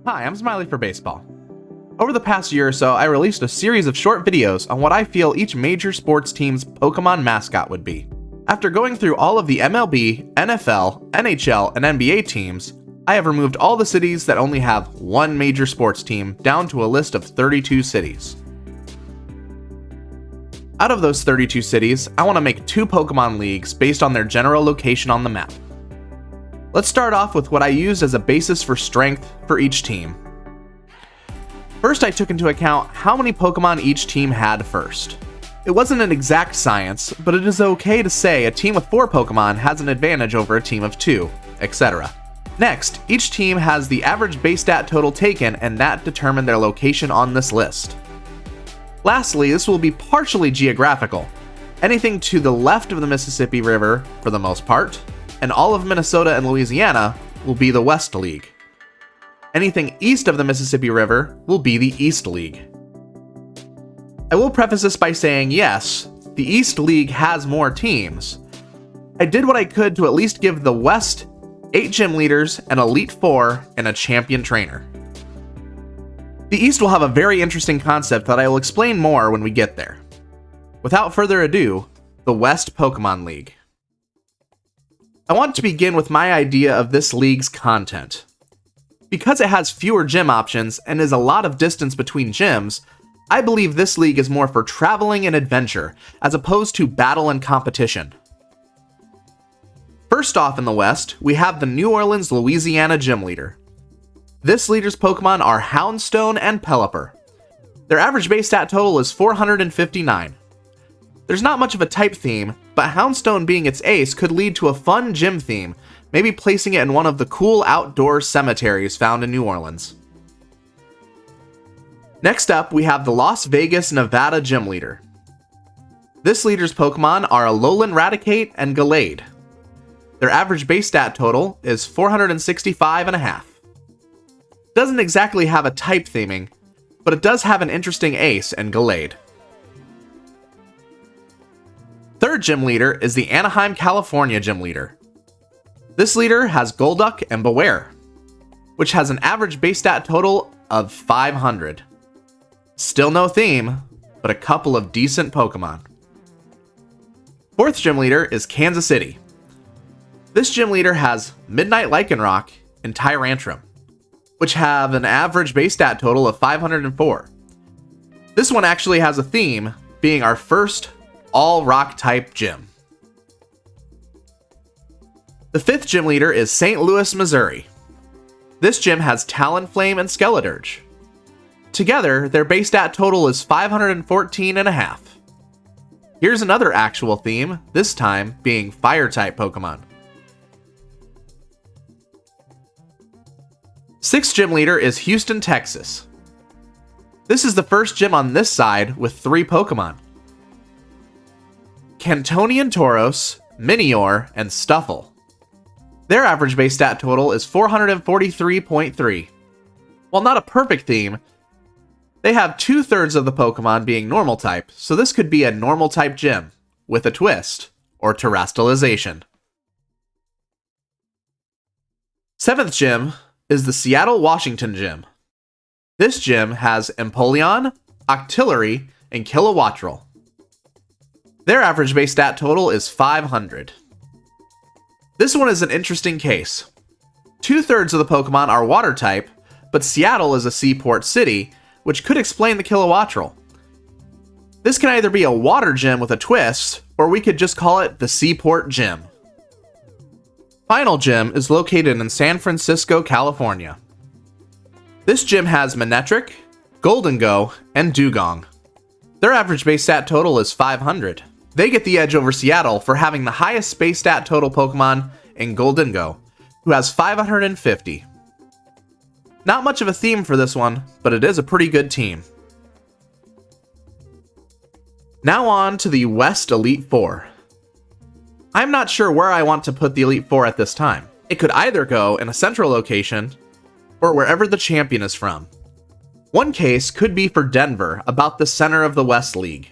Hi, I'm Smiley for Baseball. Over the past year or so, I released a series of short videos on what I feel each major sports team's Pokemon mascot would be. After going through all of the MLB, NFL, NHL, and NBA teams, I have removed all the cities that only have one major sports team down to a list of 32 cities. Out of those 32 cities, I want to make 2 Pokemon Leagues based on their general location on the map. Let's start off with what I used as a basis for strength for each team. First, I took into account how many Pokemon each team had first. It wasn't an exact science, but it is okay to say a team with 4 Pokemon has an advantage over a team of 2, etc. Next, each team has the average base stat total taken, and that determined their location on this list. Lastly, this will be partially geographical. Anything to the left of the Mississippi River, for the most part, and all of Minnesota and Louisiana will be the West League. Anything east of the Mississippi River will be the East League. I will preface this by saying yes, the East League has more teams. I did what I could to at least give the West 8 gym leaders, an Elite 4, and a champion trainer. The East will have a very interesting concept that I will explain more when we get there. Without further ado, the West Pokemon League. I want to begin with my idea of this league's content. Because it has fewer gym options and is a lot of distance between gyms, I believe this league is more for traveling and adventure, as opposed to battle and competition. First off in the West, we have the New Orleans, Louisiana gym leader. This leader's Pokemon are Houndstone and Pelipper. Their average base stat total is 459. There's not much of a type theme, but Houndstone being its ace could lead to a fun gym theme, maybe placing it in one of the cool outdoor cemeteries found in New Orleans. Next up, we have the Las Vegas, Nevada gym leader. This leader's Pokemon are Alolan Raticate and Gallade. Their average base stat total is 465.5. Doesn't exactly have a type theming, but it does have an interesting ace in Gallade. Third gym leader is the Anaheim, California gym leader. This leader has Golduck and Beware, which has an average base stat total of 500. Still no theme, but a couple of decent Pokemon. Fourth gym leader is Kansas City. This gym leader has Midnight Lycanroc and Tyrantrum, which have an average base stat total of 504. This one actually has a theme, being our first all-rock type gym. The fifth gym leader is St. Louis, Missouri. This gym has Talonflame and Skeledirge. Together, their base stat total is 514.5. Here's another actual theme, this time being fire-type Pokemon. Sixth gym leader is Houston, Texas. This is the first gym on this side with 3 Pokemon: Cantonian Tauros, Minior, and Stuffle. Their average base stat total is 443.3. While not a perfect theme, they have 2/3 of the Pokemon being normal type, so this could be a normal type gym, with a twist, or terrestrialization. Seventh gym is the Seattle, Washington gym. This gym has Empoleon, Octillery, and Kilowattrel. Their average base stat total is 500. This one is an interesting case. 2/3 of the Pokemon are water type, but Seattle is a seaport city, which could explain the Kilowattrel. This can either be a water gym with a twist, or we could just call it the Seaport Gym. Final gym is located in San Francisco, California. This gym has Manectric, Goldengo, and Dugong. Their average base stat total is 500. They get the edge over Seattle for having the highest base stat total Pokemon in Goldengo, who has 550. Not much of a theme for this one, but it is a pretty good team. Now on to the West Elite 4. I'm not sure where I want to put the Elite 4 at this time. It could either go in a central location, or wherever the champion is from. One case could be for Denver, about the center of the West League.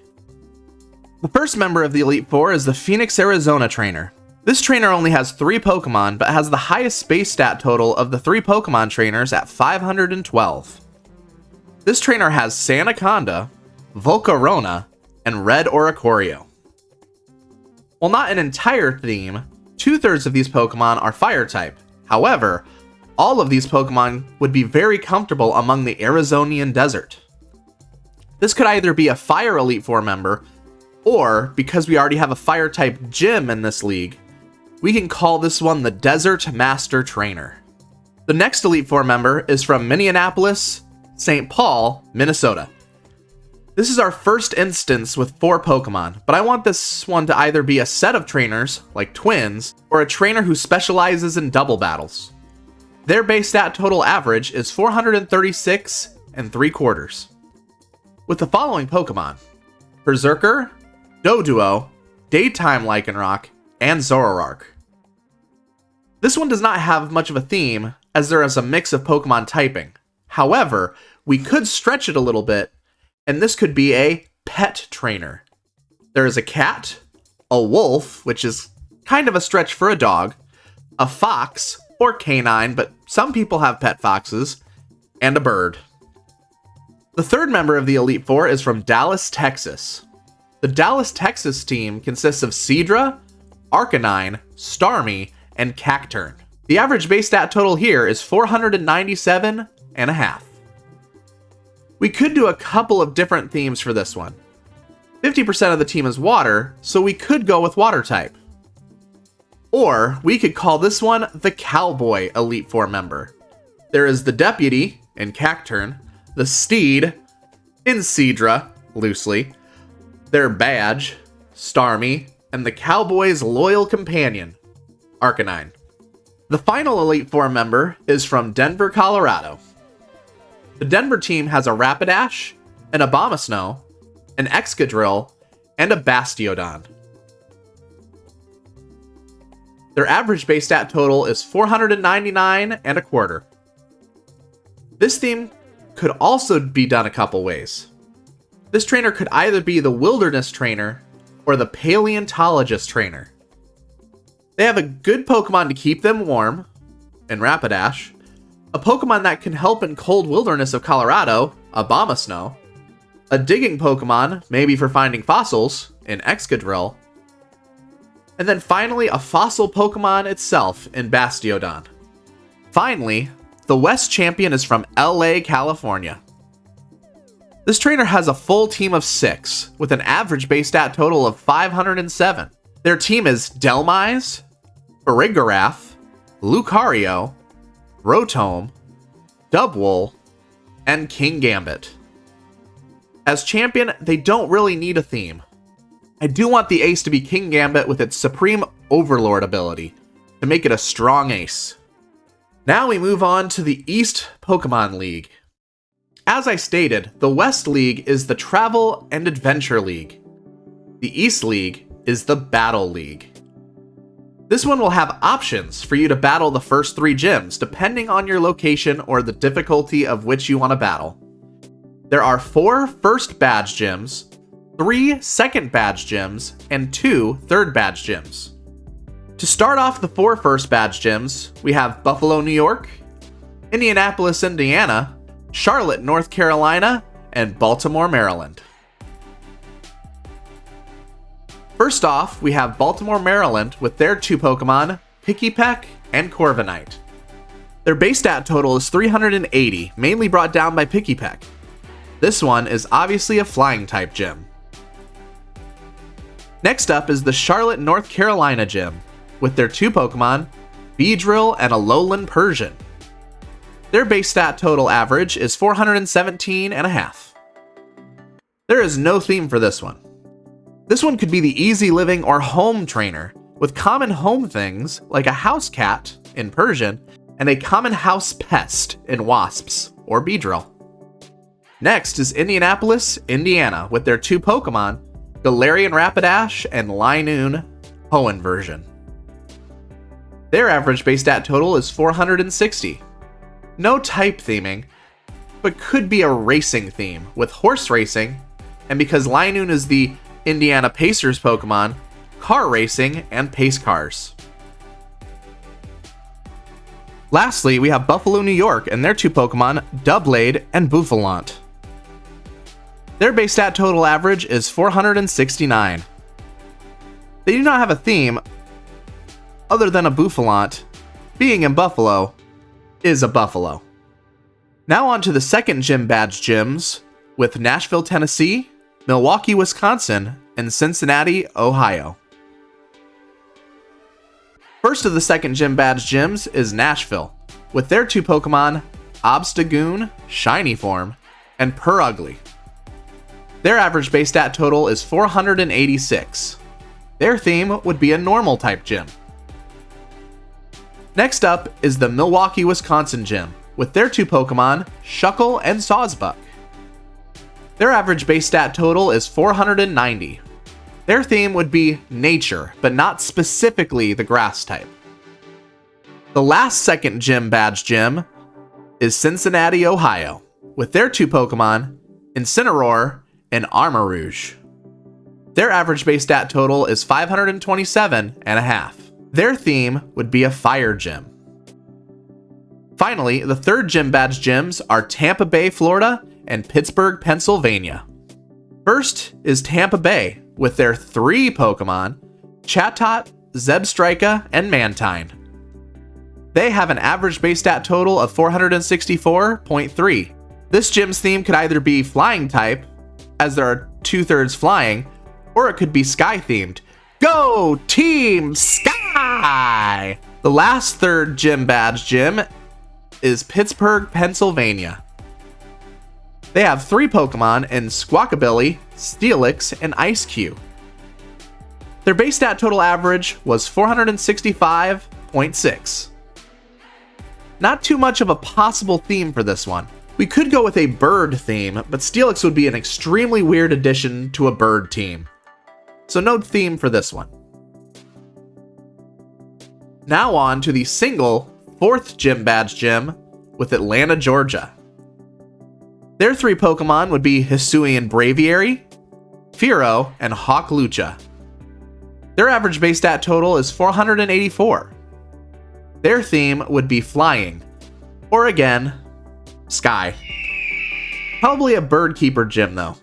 The first member of the Elite Four is the Phoenix, Arizona trainer. This trainer only has 3 Pokemon, but has the highest base stat total of the 3 Pokemon trainers at 512. This trainer has Sandaconda, Volcarona, and Red Oricorio. While not an entire theme, 2/3 of these Pokemon are Fire type. However, all of these Pokemon would be very comfortable among the Arizonian desert. This could either be a Fire Elite Four member, or, because we already have a Fire type gym in this league, we can call this one the Desert Master Trainer. The next Elite Four member is from Minneapolis, St. Paul, Minnesota. This is our first instance with 4 Pokemon, but I want this one to either be a set of trainers, like twins, or a trainer who specializes in double battles. Their base stat total average is 436 3/4. With the following Pokemon: Berserker, Doduo, Daytime Lycanroc, and Zoroark. This one does not have much of a theme, as there is a mix of Pokemon typing. However, we could stretch it a little bit, and this could be a pet trainer. There is a cat, a wolf, which is kind of a stretch for a dog, a fox, or canine, but some people have pet foxes, and a bird. The third member of the Elite Four is from Dallas, Texas. The Dallas, Texas team consists of Seadra, Arcanine, Starmie, and Cacturne. The average base stat total here is 497.5. We could do a couple of different themes for this one. 50% of the team is water, so we could go with water type. Or we could call this one the Cowboy Elite Four member. There is the Deputy in Cacturne, the Steed in Seadra, loosely, their badge, Starmie, and the Cowboy's loyal companion, Arcanine. The final Elite Four member is from Denver, Colorado. The Denver team has a Rapidash, an Abomasnow, an Excadrill, and a Bastiodon. Their average base stat total is 499.25. This theme could also be done a couple ways. This trainer could either be the Wilderness Trainer or the Paleontologist Trainer. They have a good Pokemon to keep them warm in Rapidash, a Pokemon that can help in cold wilderness of Colorado, Abomasnow, a digging Pokemon, maybe for finding fossils, in Excadrill, and then finally a fossil Pokemon itself in Bastiodon. Finally, the West champion is from LA, California. This trainer has a full team of 6, with an average base stat total of 507. Their team is Delmise, Farigiraf, Lucario, Rotom, Dubwool, and King Gambit. As champion, they don't really need a theme. I do want the ace to be King Gambit with its Supreme Overlord ability, to make it a strong ace. Now we move on to the East Pokémon League. As I stated, the West League is the Travel and Adventure League. The East League is the Battle League. This one will have options for you to battle the first 3 gyms, depending on your location or the difficulty of which you want to battle. There are 4 first badge gyms, 3 second badge gyms, and 2 third badge gyms. To start off the 4 first badge gyms, we have Buffalo, New York, Indianapolis, Indiana, Charlotte, North Carolina, and Baltimore, Maryland. First off, we have Baltimore, Maryland with their 2 Pokemon, Pikipek and Corviknight. Their base stat total is 380, mainly brought down by Pikipek. This one is obviously a flying type gym. Next up is the Charlotte, North Carolina gym with their 2 Pokemon, Beedrill and a Lowland Persian. Their base stat total average is 417.5. There is no theme for this one. This one could be the easy living or home trainer, with common home things like a house cat in Persian and a common house pest in Wasps or Beedrill. Next is Indianapolis, Indiana with their 2 Pokemon, Galarian Rapidash and Linoon Hoenn version. Their average base stat total is 460. No type theming, but could be a racing theme with horse racing, and because Linoon is the Indiana Pacers Pokemon, car racing and pace cars. Lastly, we have Buffalo, New York, and their 2 Pokemon, Doublade and Bouffalant. Their base stat total average is 469. They do not have a theme other than a Bouffalant. Being in Buffalo is a buffalo. Now on to the second gym badge gyms with Nashville, Tennessee, Milwaukee, Wisconsin, and Cincinnati, Ohio. First of the second gym badge gyms is Nashville, with their 2 Pokemon, Obstagoon, Shiny Form, and Purugly. Their average base stat total is 486. Their theme would be a normal type gym. Next up is the Milwaukee, Wisconsin gym, with their 2 Pokemon, Shuckle and Sawsbuck. Their average base stat total is 490. Their theme would be nature, but not specifically the grass type. The last second gym badge gym is Cincinnati, Ohio, with their 2 Pokemon, Incineroar and Armarouge. Their average base stat total is 527.5. Their theme would be a fire gym. Finally, the third gym badge gyms are Tampa Bay, Florida, and Pittsburgh, Pennsylvania. First is Tampa Bay, with their 3 Pokemon, Chatot, Zebstrika, and Mantine. They have an average base stat total of 464.3. This gym's theme could either be flying type, as there are 2/3 flying, or it could be sky themed. Go Team Sky! The last third gym badge gym is Pittsburgh, Pennsylvania. They have 3 Pokemon in Squawkabilly, Steelix, and Ice-Q. Their base stat total average was 465.6. Not too much of a possible theme for this one. We could go with a bird theme, but Steelix would be an extremely weird addition to a bird team. So no theme for this one. Now on to the single 4th gym badge gym with Atlanta, Georgia. Their 3 Pokemon would be Hisuian Braviary, Fearow, and Hawklucha. Their average base stat total is 484. Their theme would be flying, or again, sky. Probably a bird keeper gym though.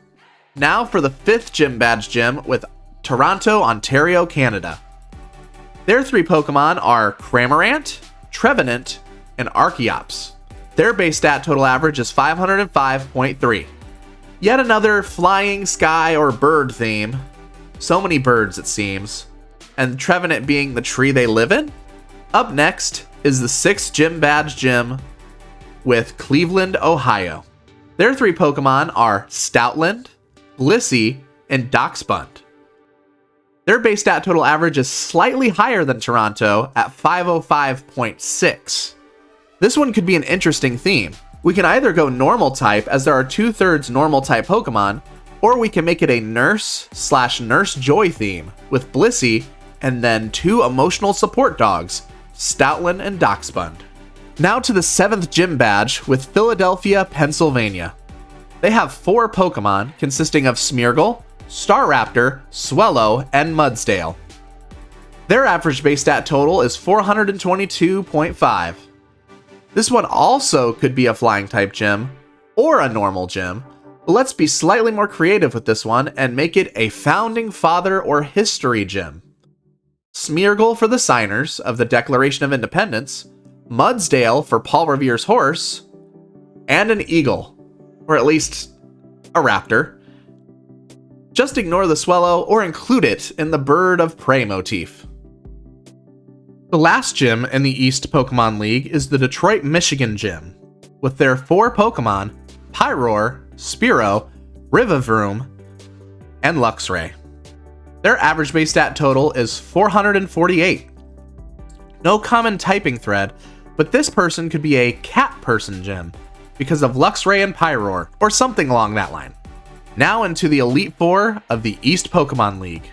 Now for the 5th gym badge gym with Toronto, Ontario, Canada. Their 3 Pokemon are Cramorant, Trevenant, and Archeops. Their base stat total average is 505.3. Yet another flying, sky, or bird theme. So many birds it seems. And Trevenant being the tree they live in? Up next is the 6th gym badge gym with Cleveland, Ohio. Their 3 Pokemon are Stoutland, Blissey, and Dachshund. Their base stat total average is slightly higher than Toronto at 505.6. This one could be an interesting theme. We can either go normal type, as there are 2/3 normal type Pokemon, or we can make it a Nurse/Nurse Joy theme with Blissey and then 2 emotional support dogs, Stoutland and Dachshund. Now to the 7th gym badge with Philadelphia, Pennsylvania. They have 4 Pokemon consisting of Smeargle, Staraptor, Swellow, and Mudsdale. Their average base stat total is 422.5. This one also could be a flying type gym, or a normal gym, but let's be slightly more creative with this one and make it a founding father or history gym. Smeargle for the signers of the Declaration of Independence, Mudsdale for Paul Revere's horse, and an eagle, or at least a raptor. Just ignore the Swellow or include it in the bird of prey motif. The last gym in the East Pokemon League is the Detroit, Michigan gym, with their 4 Pokemon, Pyroar, Spearow, Rivavroom, and Luxray. Their average base stat total is 448. No common typing thread, but this person could be a cat person gym because of Luxray and Pyroar, or something along that line. Now into the Elite Four of the East Pokemon League.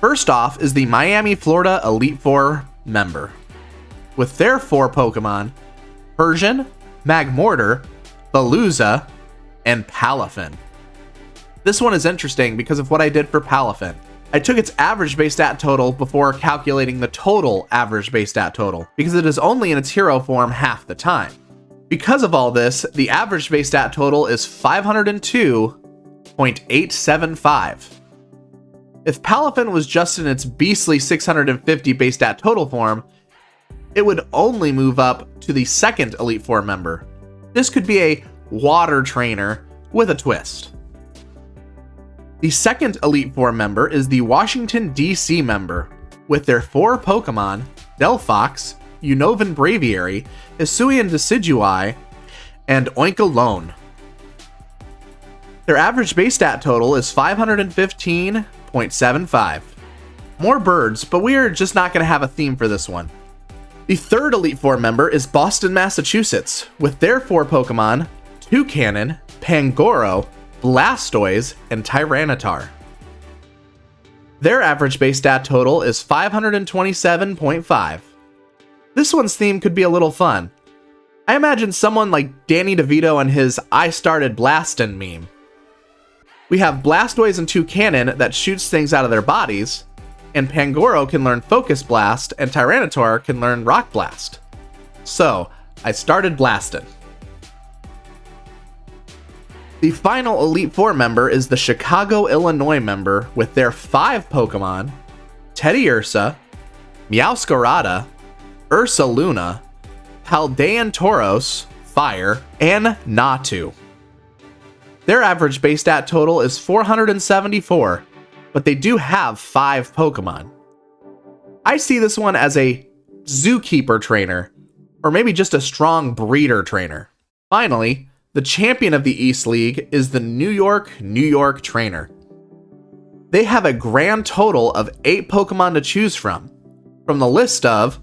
First off is the Miami, Florida Elite Four member, with their 4 Pokemon, Persian, Magmortar, Veluza, and Palafin. This one is interesting because of what I did for Palafin. I took its average base stat total before calculating the total average base stat total, because it is only in its hero form half the time. Because of all this, the average base stat total is 502.875. If Palafin was just in its beastly 650 base stat total form, it would only move up to the second Elite Four member. This could be a water trainer with a twist. The second Elite Four member is the Washington, D.C. member, with their 4 Pokemon, Delphox, Unnovan Braviary, Hisuian Decidueye, and Oinkologne. Their average base stat total is 515.75. More birds, but we are just not going to have a theme for this one. The third Elite Four member is Boston, Massachusetts, with their 4 Pokemon, Toucannon, Pangoro, Blastoise, and Tyranitar. Their average base stat total is 527.5. This one's theme could be a little fun. I imagine someone like Danny DeVito and his "I started blastin' meme. We have Blastoise and Toucannon that shoots things out of their bodies, and Pangoro can learn Focus Blast, and Tyranitar can learn Rock Blast. So, I started blastin'. The final Elite Four member is the Chicago, Illinois member with their 5 Pokemon, Teddiursa, Meowscarada, Ursaluna, Paldean Tauros, Fire, and Natu. Their average base stat total is 474, but they do have 5 Pokemon. I see this one as a zookeeper trainer, or maybe just a strong breeder trainer. Finally, the champion of the East League is the New York trainer. They have a grand total of 8 Pokemon to choose from the list of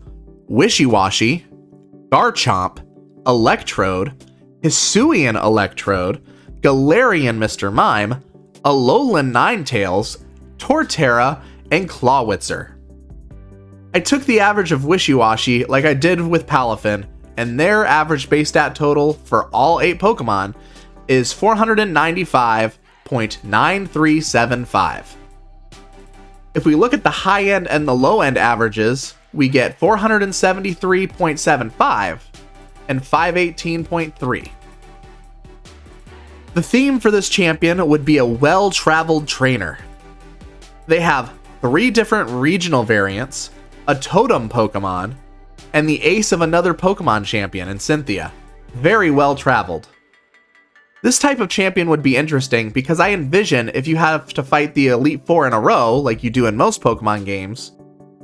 Wishiwashi, Garchomp, Electrode, Hisuian Electrode, Galarian Mr. Mime, Alolan Ninetales, Torterra, and Clawitzer. I took the average of Wishiwashi like I did with Palafin, and their average base stat total for all 8 Pokemon is 495.9375. If we look at the high end and the low end averages, we get 473.75 and 518.3. The theme for this champion would be a well-traveled trainer. They have 3 different regional variants, a totem Pokemon, and the ace of another Pokemon champion in Cynthia. Very well-traveled. This type of champion would be interesting because I envision if you have to fight the Elite Four in a row, like you do in most Pokemon games,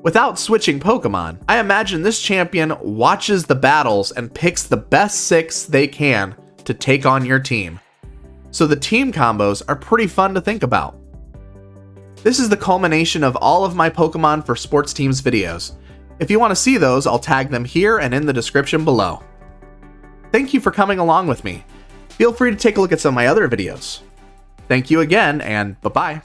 without switching Pokemon, I imagine this champion watches the battles and picks the best 6 they can to take on your team. So the team combos are pretty fun to think about. This is the culmination of all of my Pokemon for Sports Teams videos. If you want to see those, I'll tag them here and in the description below. Thank you for coming along with me. Feel free to take a look at some of my other videos. Thank you again, and bye-bye.